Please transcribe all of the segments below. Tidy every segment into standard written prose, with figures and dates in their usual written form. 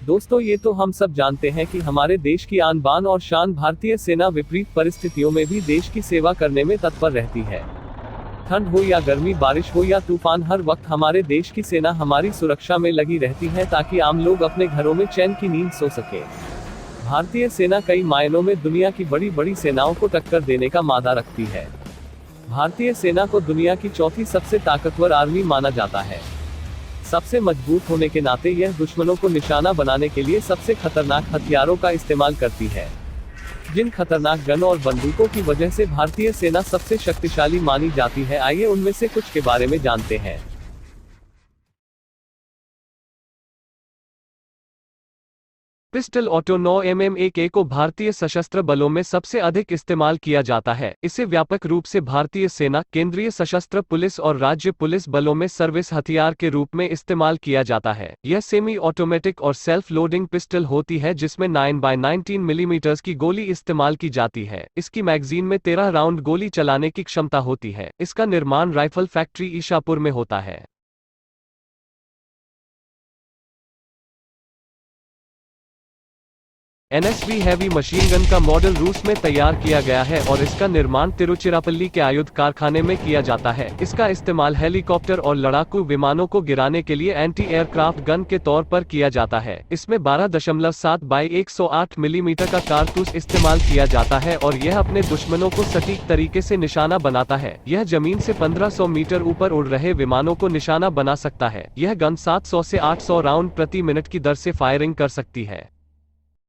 दोस्तों, ये तो हम सब जानते हैं कि हमारे देश की आन बान और शान भारतीय सेना विपरीत परिस्थितियों में भी देश की सेवा करने में तत्पर रहती है। ठंड हो या गर्मी, बारिश हो या तूफान, हर वक्त हमारे देश की सेना हमारी सुरक्षा में लगी रहती है ताकि आम लोग अपने घरों में चैन की नींद सो सके। भारतीय सेना कई मायनों में दुनिया की बड़ी बड़ी सेनाओं को टक्कर देने का मादा रखती है। भारतीय सेना को दुनिया की चौथी सबसे ताकतवर आर्मी माना जाता है। सबसे मजबूत होने के नाते यह दुश्मनों को निशाना बनाने के लिए सबसे खतरनाक हथियारों का इस्तेमाल करती है। जिन खतरनाक गन और बंदूकों की वजह से भारतीय सेना सबसे शक्तिशाली मानी जाती है, आइए उनमें से कुछ के बारे में जानते हैं। पिस्टल ऑटो 9mm AK को भारतीय सशस्त्र बलों में सबसे अधिक इस्तेमाल किया जाता है। इसे व्यापक रूप से भारतीय सेना, केंद्रीय सशस्त्र पुलिस और राज्य पुलिस बलों में सर्विस हथियार के रूप में इस्तेमाल किया जाता है। यह सेमी ऑटोमेटिक और सेल्फ लोडिंग पिस्टल होती है जिसमें 9x19 मिलीमीटर की गोली इस्तेमाल की जाती है। इसकी मैगजीन में 13 राउंड गोली चलाने की क्षमता होती है। इसका निर्माण राइफल फैक्ट्री ईशापुर में होता है। NSV हैवी मशीन गन का मॉडल रूस में तैयार किया गया है और इसका निर्माण तिरुचिरापल्ली के आयुध कारखाने में किया जाता है। इसका इस्तेमाल हेलीकॉप्टर और लड़ाकू विमानों को गिराने के लिए एंटी एयरक्राफ्ट गन के तौर पर किया जाता है। इसमें 12.7 बाई 108 मिलीमीटर का कारतूस इस्तेमाल किया जाता है और यह अपने दुश्मनों को सटीक तरीके से निशाना बनाता है। यह जमीन से 1500 मीटर ऊपर उड़ रहे विमानों को निशाना बना सकता है। यह गन 700 से 800 राउंड प्रति मिनट की दर से फायरिंग कर सकती है।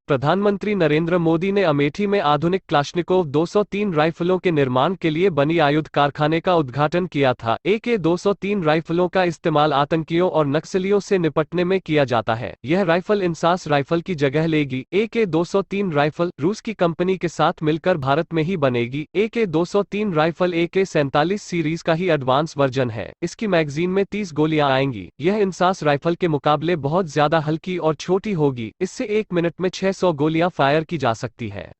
प्रधानमंत्री नरेंद्र मोदी ने अमेठी में आधुनिक क्लाश्निकोव 203 राइफलों के निर्माण के लिए बनी आयुध कारखाने का उद्घाटन किया था। AK-203 राइफलों का इस्तेमाल आतंकियों और नक्सलियों से निपटने में किया जाता है। यह राइफल इंसास राइफल की जगह लेगी। AK-203 राइफल रूस की कंपनी के साथ मिलकर भारत में ही बनेगी। AK-203 राइफल AK-47 सीरीज का ही एडवांस वर्जन है। इसकी मैगजीन में 30 गोलियां आएंगी। यह इंसास राइफल के मुकाबले बहुत ज्यादा हल्की और छोटी होगी। इससे 1 मिनट में 600 गोलियां फायर की जा सकती है।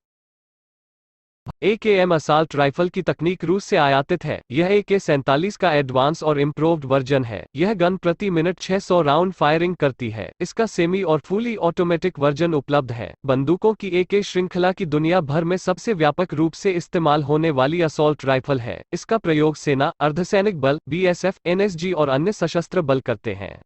AKM असाल्ट राइफल की तकनीक रूस से आयातित है। यह AK-47 का एडवांस और इम्प्रूव्ड वर्जन है। यह गन प्रति मिनट 600 राउंड फायरिंग करती है। इसका सेमी और फुली ऑटोमेटिक वर्जन उपलब्ध है। बंदूकों की AK श्रृंखला की दुनिया भर में सबसे व्यापक रूप से इस्तेमाल होने वाली असॉल्ट राइफल है। इसका प्रयोग सेना, अर्धसैनिक बल, BSF, NSG और अन्य सशस्त्र बल करते हैं।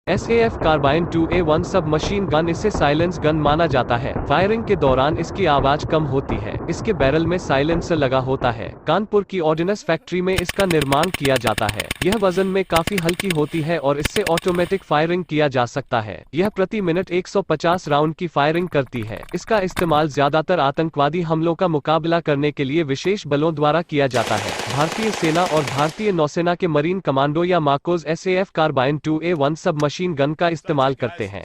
SAF कार्बाइन 2A1 सब मशीन गन इसे साइलेंस गन माना जाता है। फायरिंग के दौरान इसकी आवाज कम होती है। इसके बैरल में साइलेंसर लगा होता है। कानपुर की ऑर्डिनेंस फैक्ट्री में इसका निर्माण किया जाता है। यह वजन में काफी हल्की होती है और इससे ऑटोमेटिक फायरिंग किया जा सकता है। यह प्रति मिनट 150 राउंड की फायरिंग करती है। इसका इस्तेमाल ज्यादातर आतंकवादी हमलों का मुकाबला करने के लिए विशेष बलों द्वारा किया जाता है। भारतीय सेना और भारतीय नौसेना के मरीन कमांडो या माकोज SAF कार्बाइन 2A1 सब मशीन गन का इस्तेमाल करते हैं।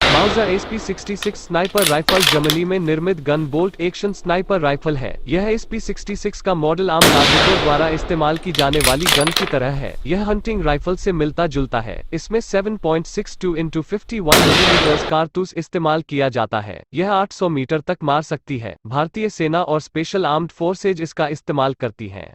Mauser SP-66 sniper rifle Germany में निर्मित gun bolt action sniper rifle है। यह SP-66 का मॉडल आम नागरिकों द्वारा इस्तेमाल की जाने वाली गन की तरह है। यह हंटिंग राइफल से मिलता जुलता है। इसमें 7.62 × 51 मिलीमीटर कारतूस इस्तेमाल किया जाता है। यह 800 मीटर तक मार सकती है। भारतीय सेना और स्पेशल आर्म्ड फोर्सेज इसका इस्तेमाल करती हैं।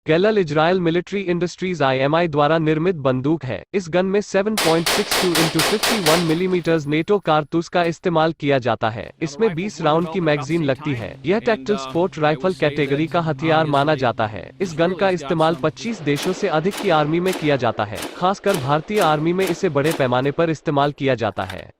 Gallon Israel military industries IMI द्वारा निर्मित बंदूक है। इस गन में 7.62 × 51 मिलीमीटर नेटो कारतूस का इस्तेमाल किया जाता है। इसमें 20 राउंड की मैगजीन लगती है। यह टैक्टिकल स्पोर्ट राइफल कैटेगरी का हथियार माना जाता है। इस गन का इस्तेमाल 25 देशों से अधिक की आर्मी में किया जाता है। खासकर भारतीय आर्मी में इसे बड़े पैमाने पर इस्तेमाल किया जाता है।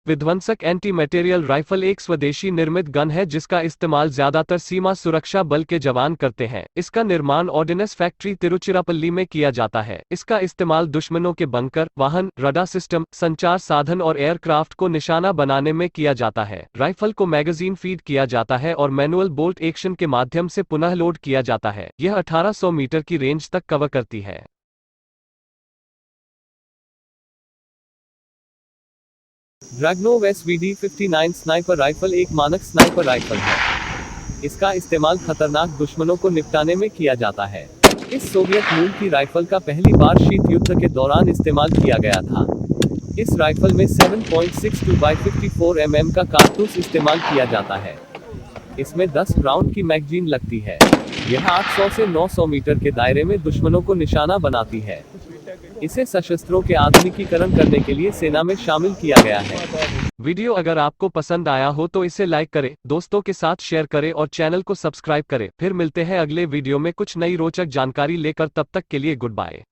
विध्वंसक एंटी मटेरियल राइफल एक स्वदेशी निर्मित गन है जिसका इस्तेमाल ज्यादातर सीमा सुरक्षा बल के जवान करते हैं। इसका निर्माण ऑर्डिनेंस फैक्ट्री तिरुचिरापल्ली में किया जाता है। इसका इस्तेमाल दुश्मनों के बंकर, वाहन, रडार सिस्टम, संचार साधन और एयरक्राफ्ट को निशाना बनाने में किया जाता है। राइफल को मैगजीन फीड किया जाता है और मैनुअल बोल्ट एक्शन के माध्यम से पुनः लोड किया जाता है। यह 1800 मीटर की रेंज तक कवर करती है। ड्रैगनोव SVD-59 स्नाइपर राइफल एक मानक स्नाइपर राइफल है। इसका इस्तेमाल खतरनाक दुश्मनों को निपटाने में किया जाता है। इस सोवियत मूल की राइफल का पहली बार शीत युद्ध के दौरान इस्तेमाल किया गया था। इस राइफल में 7.62 बाई 54 mm का कारतूस इस्तेमाल किया जाता है। इसमें 10 राउंड की मैगजीन लगती है। यह 800 से 900 मीटर के दायरे में दुश्मनों को निशाना बनाती है। इसे सशस्त्रों के आधुनिकीकरण करने के लिए सेना में शामिल किया गया है। वीडियो अगर आपको पसंद आया हो तो इसे लाइक करें, दोस्तों के साथ शेयर करें और चैनल को सब्सक्राइब करें। फिर मिलते हैं अगले वीडियो में कुछ नई रोचक जानकारी लेकर, तब तक के लिए गुड बाय।